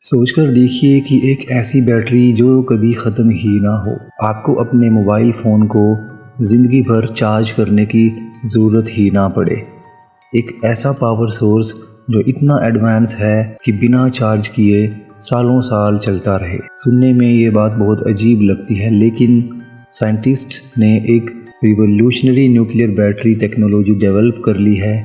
सोचकर देखिए कि एक ऐसी बैटरी जो कभी ख़त्म ही ना हो। आपको अपने मोबाइल फ़ोन को ज़िंदगी भर चार्ज करने की ज़रूरत ही ना पड़े। एक ऐसा पावर सोर्स जो इतना एडवांस है कि बिना चार्ज किए सालों साल चलता रहे। सुनने में ये बात बहुत अजीब लगती है, लेकिन साइंटिस्ट ने एक revolutionary nuclear battery technology develop कर ली है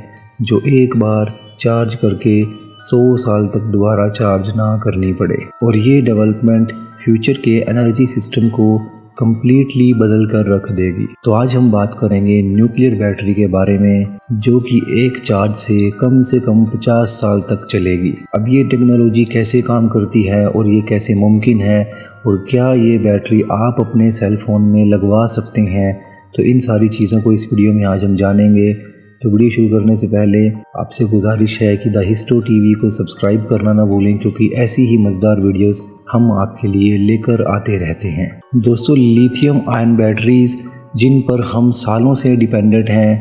जो एक बार चार्ज करके 100 साल तक दोबारा चार्ज ना करनी पड़े। और ये डेवलपमेंट फ्यूचर के एनर्जी सिस्टम को कम्प्लीटली बदल कर रख देगी। तो आज हम बात करेंगे न्यूक्लियर बैटरी के बारे में, जो कि एक चार्ज से कम 50 साल तक चलेगी। अब ये टेक्नोलॉजी कैसे काम करती है और ये कैसे मुमकिन है, और क्या ये बैटरी आप अपने सेल फ़ोन में लगवा सकते हैं, तो इन सारी चीज़ों को इस वीडियो में आज हम जानेंगे। तो वीडियो शुरू करने से पहले आपसे गुजारिश है कि द हिस्टो टीवी को सब्सक्राइब करना ना भूलें, क्योंकि ऐसी ही मज़ेदार वीडियोस हम आपके लिए लेकर आते रहते हैं। दोस्तों, लिथियम आयन बैटरीज जिन पर हम सालों से डिपेंडेंट हैं,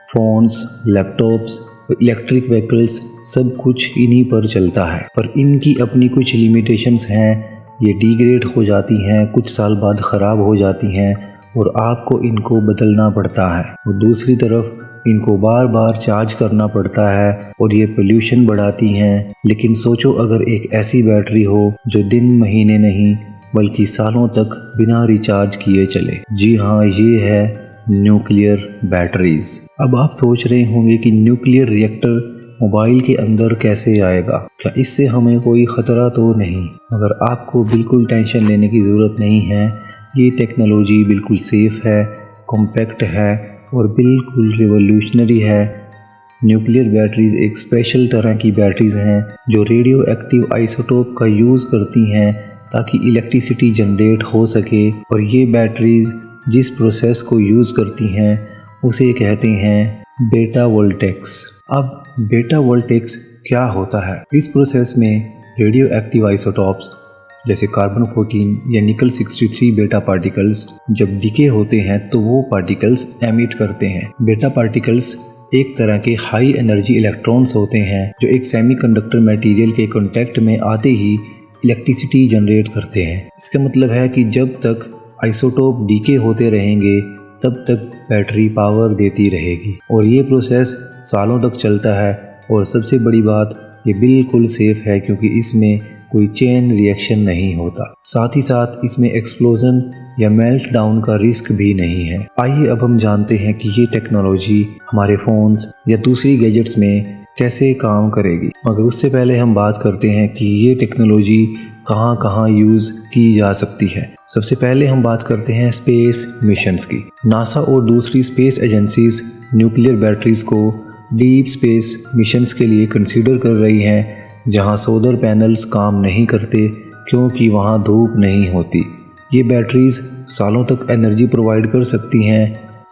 फ़ोन्स, लैपटॉप्स, इलेक्ट्रिक व्हीकल्स, सब कुछ इन्हीं पर चलता है। पर इनकी अपनी कुछ लिमिटेशंस हैं। ये डिग्रेड हो जाती हैं, कुछ साल बाद ख़राब हो जाती हैं और आपको इनको बदलना पड़ता है। और दूसरी तरफ इनको बार बार चार्ज करना पड़ता है और ये पोल्यूशन बढ़ाती हैं। लेकिन सोचो, अगर एक ऐसी बैटरी हो जो दिन महीने नहीं बल्कि सालों तक बिना रिचार्ज किए चले। जी हाँ, ये है न्यूक्लियर बैटरीज। अब आप सोच रहे होंगे कि न्यूक्लियर रिएक्टर मोबाइल के अंदर कैसे आएगा, क्या इससे हमें कोई ख़तरा तो नहीं? मगर आपको बिल्कुल टेंशन लेने की ज़रूरत नहीं है। ये टेक्नोलॉजी बिल्कुल सेफ़ है, कॉम्पैक्ट है और बिल्कुल रिवोल्यूशनरी है। न्यूक्लियर बैटरीज एक स्पेशल तरह की बैटरीज हैं जो रेडियो एक्टिव आइसोटोप का यूज़ करती हैं ताकि इलेक्ट्रिसिटी जनरेट हो सके। और ये बैटरीज जिस प्रोसेस को यूज़ करती हैं उसे कहते हैं बेटा वोल्टेक्स। अब बेटा वोल्टेक्स क्या होता है? इस प्रोसेस में रेडियो एक्टिव आइसोटोप्स जैसे कार्बन 14 या निकल 63 बेटा पार्टिकल्स जब डिके होते हैं तो वो पार्टिकल्स एमिट करते हैं। बेटा पार्टिकल्स एक तरह के हाई एनर्जी इलेक्ट्रॉन्स होते हैं जो एक सेमीकंडक्टर मटेरियल के कांटेक्ट में आते ही इलेक्ट्रिसिटी जनरेट करते हैं। इसका मतलब है कि जब तक आइसोटोप डिके होते रहेंगे तब तक बैटरी पावर देती रहेगी और ये प्रोसेस सालों तक चलता है। और सबसे बड़ी बात, ये बिल्कुल सेफ है क्योंकि इसमें कोई चेन रिएक्शन नहीं होता। साथ ही साथ इसमें एक्सप्लोजन या मेल्ट डाउन का रिस्क भी नहीं है। आइए अब हम जानते हैं कि ये टेक्नोलॉजी हमारे फ़ोन्स या दूसरी गैजेट्स में कैसे काम करेगी। मगर उससे पहले हम बात करते हैं कि ये टेक्नोलॉजी कहाँ कहाँ यूज़ की जा सकती है। सबसे पहले हम बात करते हैं स्पेस मिशंस की। नासा और दूसरी स्पेस एजेंसीज न्यूक्लियर बैटरीज को डीप स्पेस मिशंस के लिए कंसीडर कर रही हैं, जहां सोलर पैनल्स काम नहीं करते क्योंकि वहां धूप नहीं होती। ये बैटरीज सालों तक एनर्जी प्रोवाइड कर सकती हैं,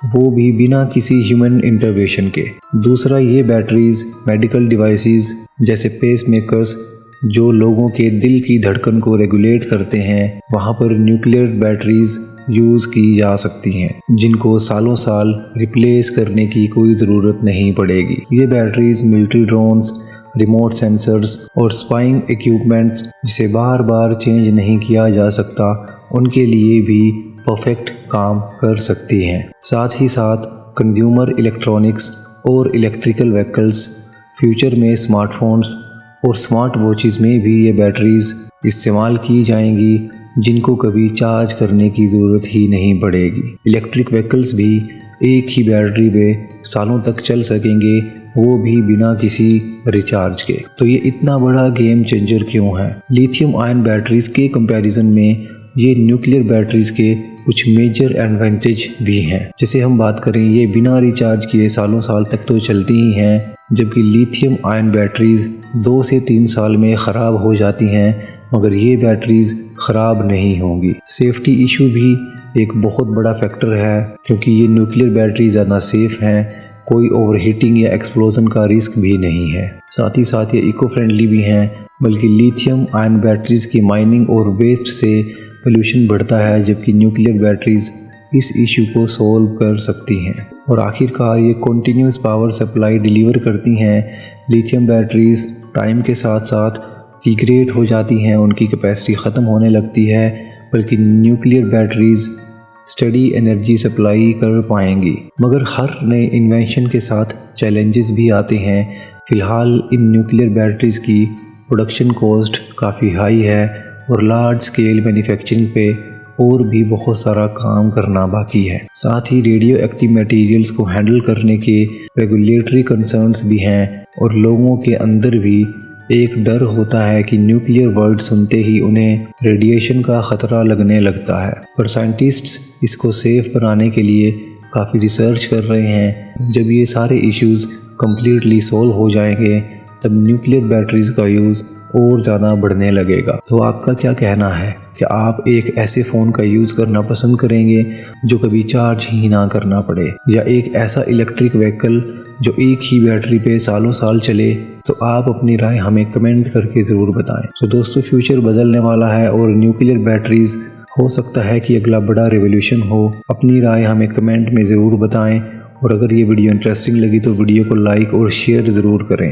वो भी बिना किसी ह्यूमन इंटरवेंशन के। दूसरा, ये बैटरीज मेडिकल डिवाइसेस जैसे पेस मेकर्स जो लोगों के दिल की धड़कन को रेगुलेट करते हैं, वहाँ पर न्यूक्लियर बैटरीज यूज़ की जा सकती हैं, जिनको सालों साल रिप्लेस करने की कोई ज़रूरत नहीं पड़ेगी। ये batteries military drones, remote sensors और स्पाइंग इक्विपमेंट्स जिसे बार बार चेंज नहीं किया जा सकता, उनके लिए भी परफेक्ट काम कर सकती हैं। साथ ही साथ कंज्यूमर इलेक्ट्रॉनिक्स और इलेक्ट्रिकल व्हीकल्स, फ्यूचर में स्मार्टफोन्स और स्मार्ट वॉचेस में भी ये बैटरीज इस्तेमाल की जाएंगी, जिनको कभी चार्ज करने की ज़रूरत ही नहीं पड़ेगी। इलेक्ट्रिक व्हीकल्स भी एक ही बैटरी में सालों तक चल सकेंगे, वो भी बिना किसी रिचार्ज के। तो ये इतना बड़ा गेम चेंजर क्यों है? लिथियम आयन बैटरीज के कंपैरिजन में ये न्यूक्लियर बैटरीज के कुछ मेजर एडवांटेज भी हैं। जैसे हम बात करें, ये बिना रिचार्ज किए सालों साल तक तो चलती ही हैं, जबकि लिथियम आयन बैटरीज 2 से 3 साल में ख़राब हो जाती हैं, मगर ये बैटरीज ख़राब नहीं होंगी। सेफ्टी इशू भी एक बहुत बड़ा फैक्टर है क्योंकि ये न्यूक्लियर बैटरी ज़्यादा सेफ़ हैं, कोई ओवरहीटिंग या एक्सप्लोजन का रिस्क भी नहीं है। साथ ही साथ ये इको फ्रेंडली भी हैं, बल्कि लिथियम आयन बैटरीज की माइनिंग और वेस्ट से पोल्यूशन बढ़ता है, जबकि न्यूक्लियर बैटरीज इस इशू को सॉल्व कर सकती हैं। और आखिरकार ये कॉन्टीन्यूस पावर सप्लाई डिलीवर करती हैं। लिथियम बैटरीज टाइम के साथ साथ डिग्रेड हो जाती हैं, उनकी कैपेसिटी ख़त्म होने लगती है, बल्कि nuclear batteries study energy supply कर पाएंगी। मगर हर नए इन्वेंशन के साथ चैलेंजेस भी आते हैं। फ़िलहाल इन न्यूक्लियर बैटरीज़ की प्रोडक्शन कॉस्ट काफ़ी हाई है और लार्ज स्केल मैन्युफैक्चरिंग पे और भी बहुत सारा काम करना बाकी है। साथ ही रेडियो एक्टिव मटेरियल्स को हैंडल करने के रेगुलेटरी कंसर्न्स भी हैं और लोगों के अंदर भी एक डर होता है कि न्यूक्लियर वर्ड सुनते ही उन्हें रेडिएशन का ख़तरा लगने लगता है। पर साइंटिस्ट्स इसको सेफ बनाने के लिए काफ़ी रिसर्च कर रहे हैं। जब ये सारे इश्यूज़ कम्प्लीटली सॉल्व हो जाएंगे तब न्यूक्लियर बैटरीज़ का यूज़ और ज़्यादा बढ़ने लगेगा। तो आपका क्या कहना है? क्या आप एक ऐसे फ़ोन का यूज़ करना पसंद करेंगे जो कभी चार्ज ही ना करना पड़े, या एक ऐसा इलेक्ट्रिक व्हीकल जो एक ही बैटरी पे सालों साल चले? तो आप अपनी राय हमें कमेंट करके ज़रूर बताएं। तो दोस्तों, फ्यूचर बदलने वाला है और न्यूक्लियर बैटरीज़ हो सकता है कि अगला बड़ा रेवोल्यूशन हो। अपनी राय हमें कमेंट में ज़रूर बताएं और अगर ये वीडियो इंटरेस्टिंग लगी तो वीडियो को लाइक और शेयर ज़रूर करें।